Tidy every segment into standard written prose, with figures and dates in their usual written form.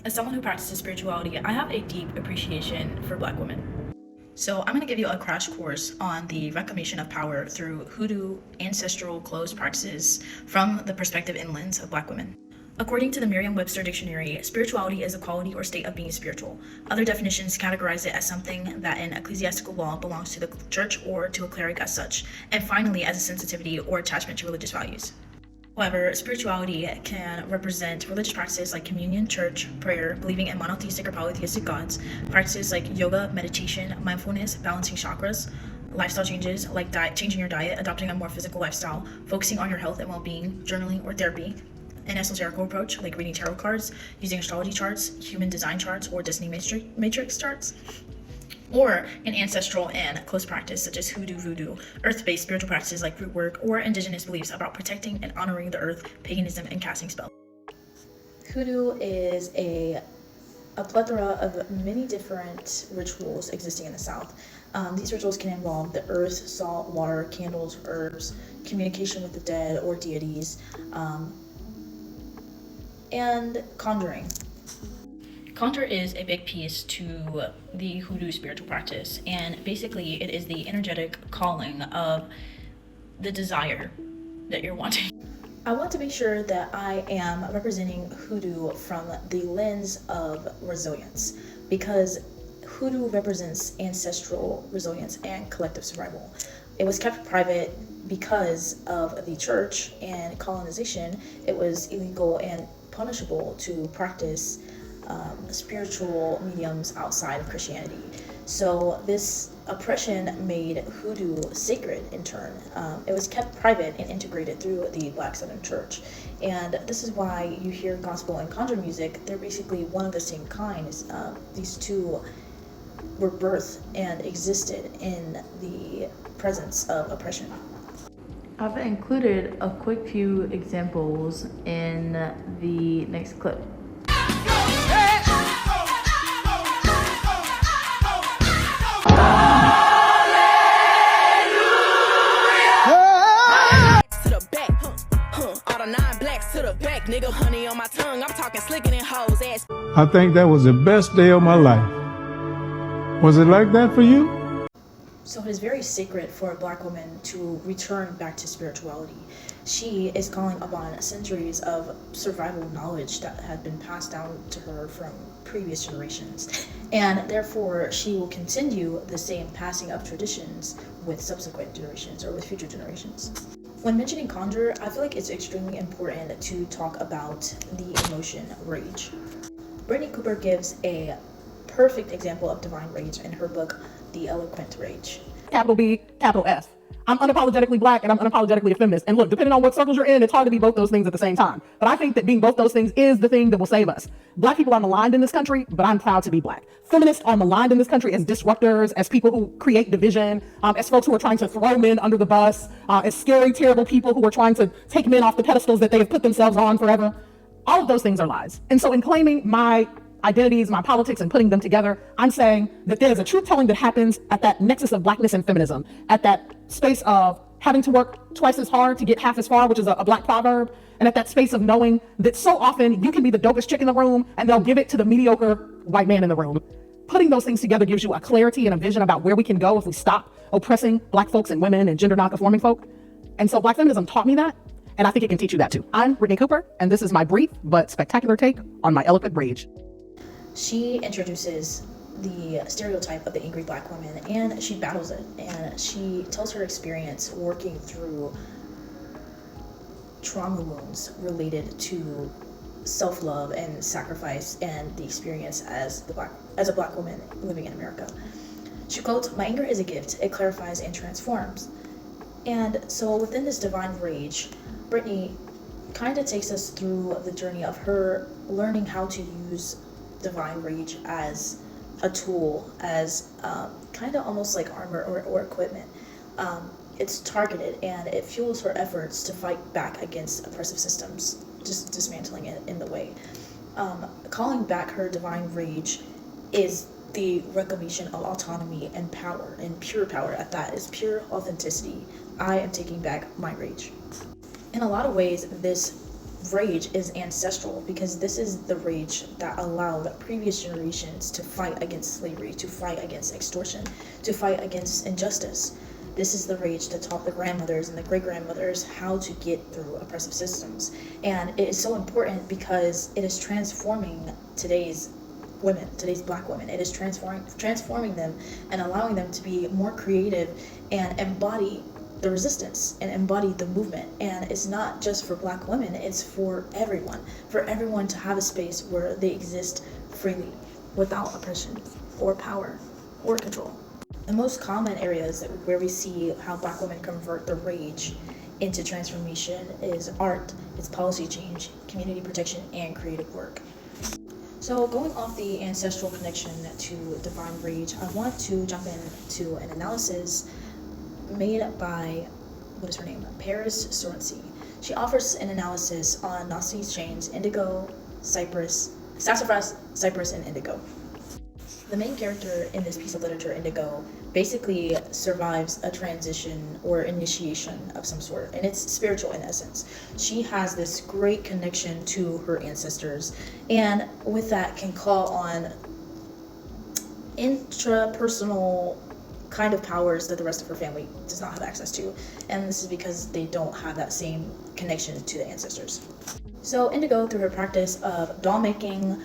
As someone who practices spirituality, I have a deep appreciation for Black women. So I'm going to give you a crash course on the reclamation of power through Hoodoo, ancestral closed practices from the perspective and lens of Black women. According to the Merriam-Webster dictionary, spirituality is a quality or state of being spiritual. Other definitions categorize it as something that in ecclesiastical law belongs to the church or to a cleric as such, and finally as a sensitivity or attachment to religious values. However, spirituality can represent religious practices like communion, church, prayer, believing in monotheistic or polytheistic gods, practices like yoga, meditation, mindfulness, balancing chakras, lifestyle changes like changing your diet, adopting a more physical lifestyle, focusing on your health and well-being, journaling or therapy, an esoterical approach like reading tarot cards, using astrology charts, human design charts, or Disney matrix charts, or an ancestral and close practice such as hoodoo, voodoo, earth-based spiritual practices like root work, or indigenous beliefs about protecting and honoring the earth, paganism, and casting spells. Hoodoo is a plethora of many different rituals existing in the South. These rituals can involve the earth, salt, water, candles, herbs, communication with the dead or deities, and conjuring. Conjure is a big piece to the Hoodoo spiritual practice, and basically it is the energetic calling of the desire that you're wanting. I want to make sure that I am representing Hoodoo from the lens of resilience, because Hoodoo represents ancestral resilience and collective survival. It was kept private because of the church and colonization. It was illegal and punishable to practice spiritual mediums outside of Christianity. So this oppression made Hoodoo sacred in turn. It was kept private and integrated through the Black Southern Church. And this is why you hear gospel and conjure music. They're basically one of the same kind. These two were birthed and existed in the presence of oppression. I've included a quick few examples in the next clip. Nigga, honey on my tongue, I'm talking slicker than hoes ass. I think that was the best day of my life. Was it like that for you? So it is very sacred for a Black woman to return back to spirituality. She is calling upon centuries of survival knowledge that had been passed down to her from previous generations. And therefore, she will continue the same passing of traditions with subsequent generations or with future generations. When mentioning conjure, I feel like it's extremely important to talk about the emotion rage. Brittney Cooper gives a perfect example of divine rage in her book, The Eloquent Rage. Capital B, capital F. I'm unapologetically Black and I'm unapologetically a feminist. And look, depending on what circles you're in, it's hard to be both those things at the same time. But I think that being both those things is the thing that will save us. Black people are maligned in this country, but I'm proud to be Black. Feminists are maligned in this country as disruptors, as people who create division, as folks who are trying to throw men under the bus, as scary, terrible people who are trying to take men off the pedestals that they have put themselves on forever. All of those things are lies. And so in claiming my identities, my politics, and putting them together, I'm saying that there's a truth telling that happens at that nexus of Blackness and feminism, at that space of having to work twice as hard to get half as far, which is a Black proverb, and at that space of knowing that so often you can be the dopest chick in the room and they'll give it to the mediocre white man in the room. Putting those things together gives you a clarity and a vision about where we can go if we stop oppressing Black folks and women and gender non-conforming folk. And so Black feminism taught me that, and I think it can teach you that too. I'm Brittney Cooper, and this is my brief but spectacular take on my eloquent rage. She introduces the stereotype of the angry Black woman, and she battles it, and she tells her experience working through trauma wounds related to self-love and sacrifice and the experience as a Black woman living in America. She quotes, "My anger is a gift. It clarifies and transforms." And so within this divine rage, Brittney kind of takes us through the journey of her learning how to use divine rage as a tool, as kind of almost like armor or equipment. It's targeted and it fuels her efforts to fight back against oppressive systems, just dismantling it in the way. Calling back her divine rage is the reclamation of autonomy and power, and pure power at that, is pure authenticity. I am taking back my rage. In a lot of ways, this rage is ancestral because this is the rage that allowed previous generations to fight against slavery, to fight against extortion, to fight against injustice. This is the rage that taught the grandmothers and the great-grandmothers how to get through oppressive systems. And it is so important because it is transforming today's women, today's Black women. It is transforming them and allowing them to be more creative and embody the resistance and embody the movement. And it's not just for Black women, it's for everyone to have a space where they exist freely without oppression or power or control. The most common areas where we see how Black women convert the rage into transformation is art, it's policy change, community protection, and creative work. So going off the ancestral connection to divine rage, I want to jump into an analysis made by, what is her name? Paris Sorency. She offers an analysis on Ntozake Shange's indigo, sassafras, cypress, and indigo. The main character in this piece of literature, Indigo, basically survives a transition or initiation of some sort, and it's spiritual in essence. She has this great connection to her ancestors, and with that can call on intrapersonal kind of powers that the rest of her family does not have access to, and this is because they don't have that same connection to the ancestors. So Indigo, through her practice of doll making,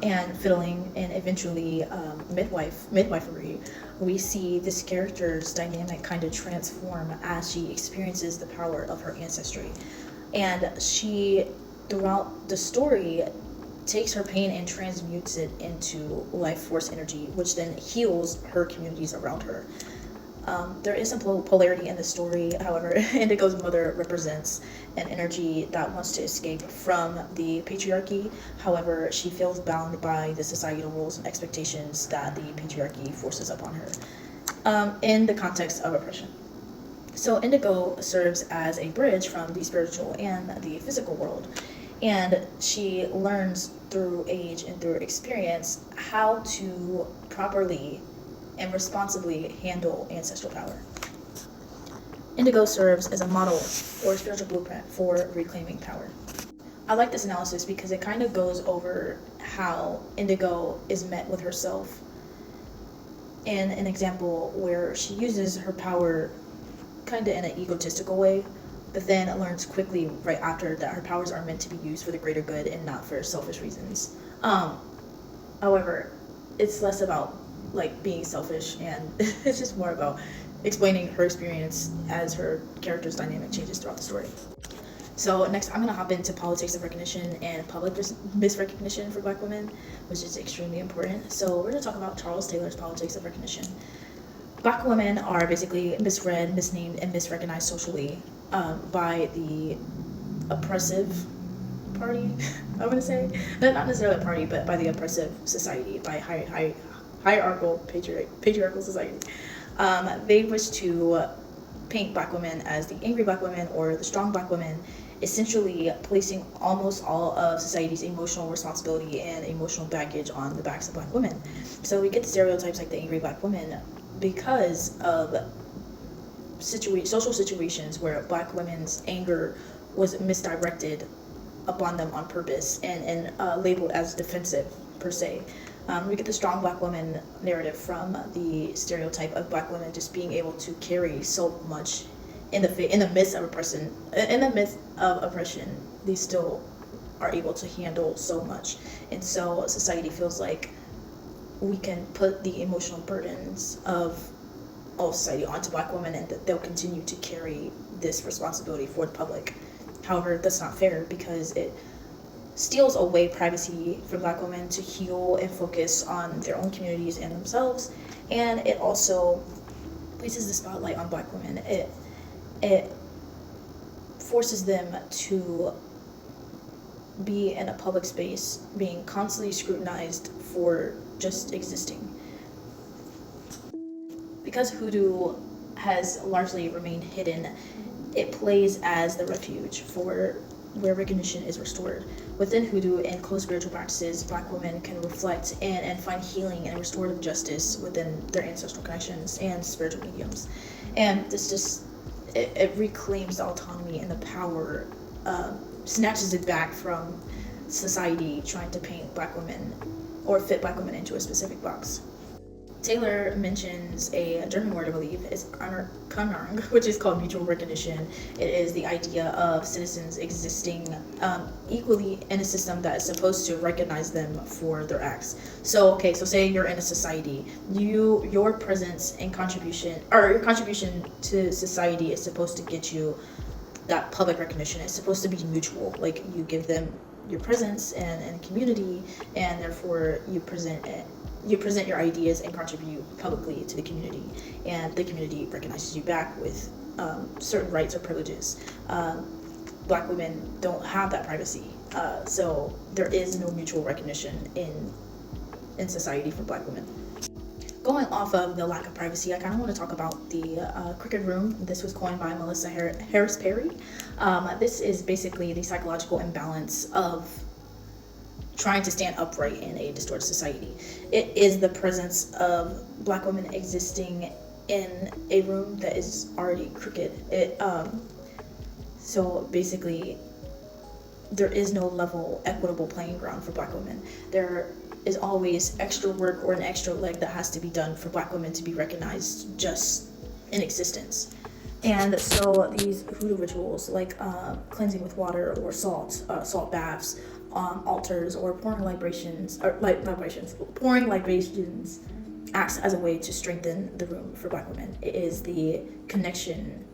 and fiddling, and eventually midwifery, we see this character's dynamic kind of transform as she experiences the power of her ancestry. And she, throughout the story, takes her pain and transmutes it into life force energy, which then heals her communities around her. There is some polarity in the story. However, Indigo's mother represents an energy that wants to escape from the patriarchy. However, she feels bound by the societal rules and expectations that the patriarchy forces upon her in the context of oppression. So Indigo serves as a bridge from the spiritual and the physical world, and she learns through age and through experience how to properly and responsibly handle ancestral power. Indigo serves as a model or spiritual blueprint for reclaiming power. I like this analysis because it kind of goes over how Indigo is met with herself in an example where she uses her power kind of in an egotistical way, but then learns quickly right after that her powers are meant to be used for the greater good and not for selfish reasons. However, it's less about like being selfish, and it's just more about explaining her experience as her character's dynamic changes throughout the story. So next, I'm going to hop into politics of recognition and public misrecognition for Black women, which is extremely important. So we're going to talk about Charles Taylor's politics of recognition. Black women are basically misread, misnamed, and misrecognized socially by the oppressive party, I want to say. Not necessarily a party, but by the oppressive society, by hierarchical, patriarchal society. They wish to paint Black women as the angry Black women or the strong Black women, essentially placing almost all of society's emotional responsibility and emotional baggage on the backs of Black women. So we get the stereotypes like the angry Black woman because of social situations where Black women's anger was misdirected upon them on purpose and labeled as defensive per se. We get the strong Black woman narrative from the stereotype of Black women just being able to carry so much in the midst of oppression. In the midst of oppression, they still are able to handle so much, and so society feels like we can put the emotional burdens of all society onto Black women, and that they'll continue to carry this responsibility for the public. However, that's not fair because it steals away privacy from Black women to heal and focus on their own communities and themselves, and it also places the spotlight on Black women. It forces them to be in a public space, being constantly scrutinized for just existing. Because Hoodoo has largely remained hidden, it plays as the refuge for where recognition is restored. Within Hoodoo and close spiritual practices, Black women can reflect and find healing and restorative justice within their ancestral connections and spiritual mediums. And this just, it reclaims the autonomy and the power snatches it back from society trying to paint black women or fit black women into a specific box. Taylor mentions a German word, I believe, is Anerkennung, which is called mutual recognition. It is the idea of citizens existing equally in a system that is supposed to recognize them for their acts. So say you're in a society, your presence and contribution, or your contribution to society is supposed to get you that public recognition. It's supposed to be mutual. Like, you give them your presence and community, and therefore you present your ideas and contribute publicly to the community, and the community recognizes you back with certain rights or privileges. Black women don't have that privacy, so there is no mutual recognition in society for black women. Going off of the lack of privacy, I kind of want to talk about the crooked room. This was coined by Melissa Harris Perry. This is basically the psychological imbalance of trying to stand upright in a distorted society. It is the presence of black women existing in a room that is already crooked. So basically, there is no level, equitable playing ground for black women. There is always extra work or an extra leg that has to be done for black women to be recognized just in existence. And so these hoodoo rituals, like cleansing with water or salt baths, altars, or pouring libations, acts as a way to strengthen the room for black women. It is the connection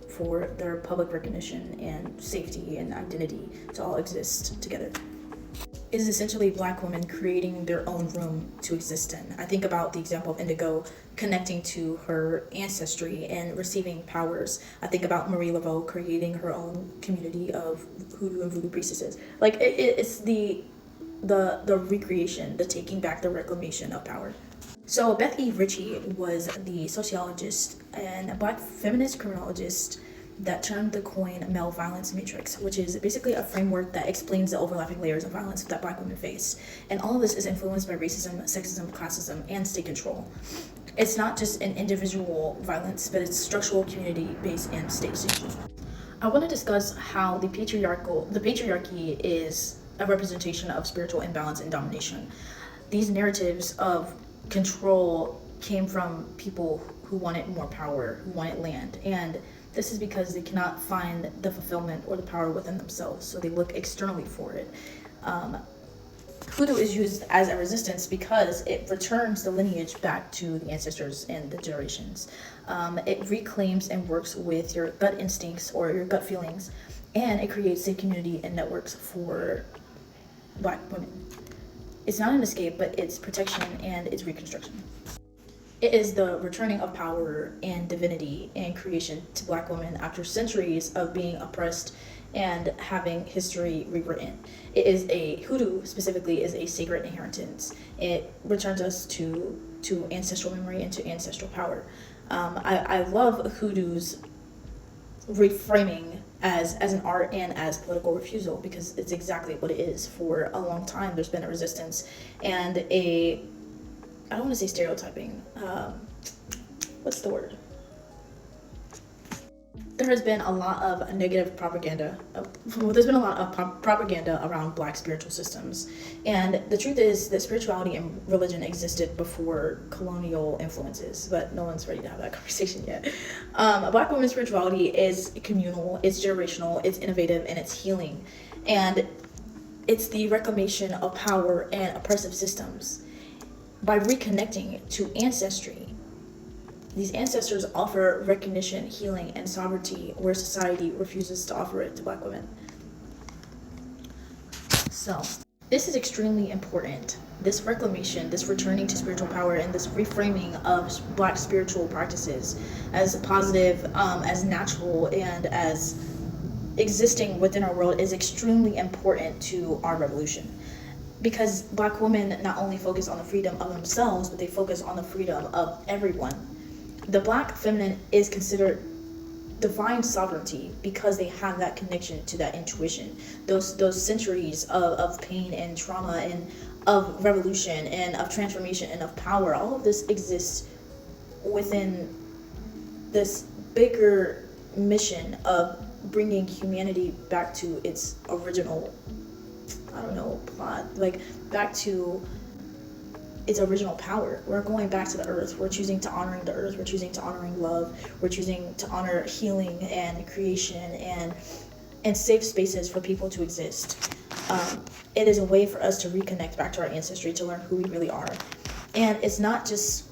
for their public recognition and safety and identity to all exist together. It is essentially black women creating their own room to exist in. I think about the example of Indigo connecting to her ancestry and receiving powers. I think about Marie Laveau creating her own community of hoodoo and voodoo priestesses. Like, it's the recreation, the taking back, the reclamation of power. So Beth E. Richie was the sociologist and a black feminist criminologist that termed the coin male violence matrix, which is basically a framework that explains the overlapping layers of violence that black women face. And all of this is influenced by racism, sexism, classism, and state control. It's not just an individual violence, but it's structural, community-based, and state-sanctioned. I want to discuss how the patriarchy is a representation of spiritual imbalance and domination. These narratives of control came from people who wanted more power, who wanted land, and this is because they cannot find the fulfillment or the power within themselves, so they look externally for it. Hoodoo is used as a resistance because it returns the lineage back to the ancestors and the generations. It reclaims and works with your gut instincts or your gut feelings, and it creates a community and networks for black women. It's not an escape, but it's protection and it's reconstruction. It is the returning of power and divinity and creation to black women after centuries of being oppressed and having history rewritten. It is hoodoo specifically is a sacred inheritance. It returns us to ancestral memory and to ancestral power. I love hoodoo's reframing as an art and as political refusal, because it's exactly what it is. For a long time, there's been a resistance and I don't want to say stereotyping. What's the word? There has been a lot of negative propaganda. There's been a lot of propaganda around black spiritual systems. And the truth is that spirituality and religion existed before colonial influences, but no one's ready to have that conversation yet. Black women's spirituality is communal, it's generational, it's innovative, and it's healing. And it's the reclamation of power and oppressive systems. By reconnecting to ancestry, these ancestors offer recognition, healing, and sovereignty where society refuses to offer it to black women. So, this is extremely important. This reclamation, this returning to spiritual power, and this reframing of black spiritual practices as positive, as natural, and as existing within our world is extremely important to our revolution. Because black women not only focus on the freedom of themselves, but they focus on the freedom of everyone. The black feminine is considered divine sovereignty because they have that connection to that intuition. Those centuries of pain and trauma and of revolution and of transformation and of power, all of this exists within this bigger mission of bringing humanity back to its original, I don't know, plot, like back to its original power. We're going back to the earth. We're choosing to honoring the earth. We're choosing to honoring love. We're choosing to honor healing and creation and safe spaces for people to exist. It is a way for us to reconnect back to our ancestry, to learn who we really are. And it's not just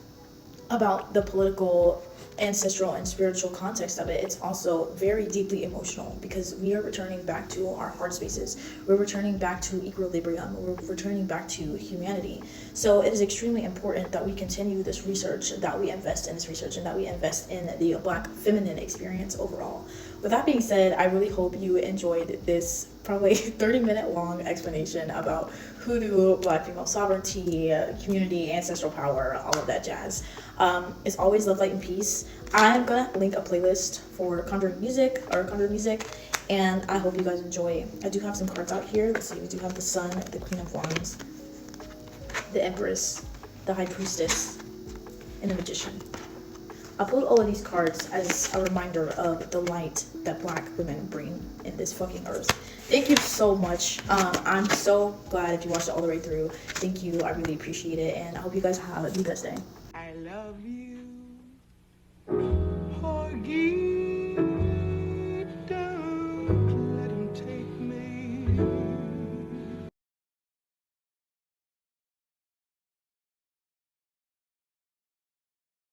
about the political, ancestral, and spiritual context of it. It's also very deeply emotional, because we are returning back to our heart spaces. We're returning back to equilibrium. We're returning back to humanity. So it is extremely important that we continue this research, that we invest in this research, and that we invest in the Black feminine experience overall. With that being said, I really hope you enjoyed this probably 30-minute long explanation about Hoodoo, Black female sovereignty, community, ancestral power, all of that jazz. It's always love, light, and peace. I'm gonna link a playlist for conjuring music, and I hope you guys enjoy. I do have some cards out here. Let's see, we do have the Sun, the Queen of Wands, the Empress, the High Priestess, and the Magician. I pulled all of these cards as a reminder of the light that Black women bring in this fucking earth. Thank you so much. I'm so glad if you watched it all the way through. Thank you. I really appreciate it, and I hope you guys have the best day. I love you. Forgive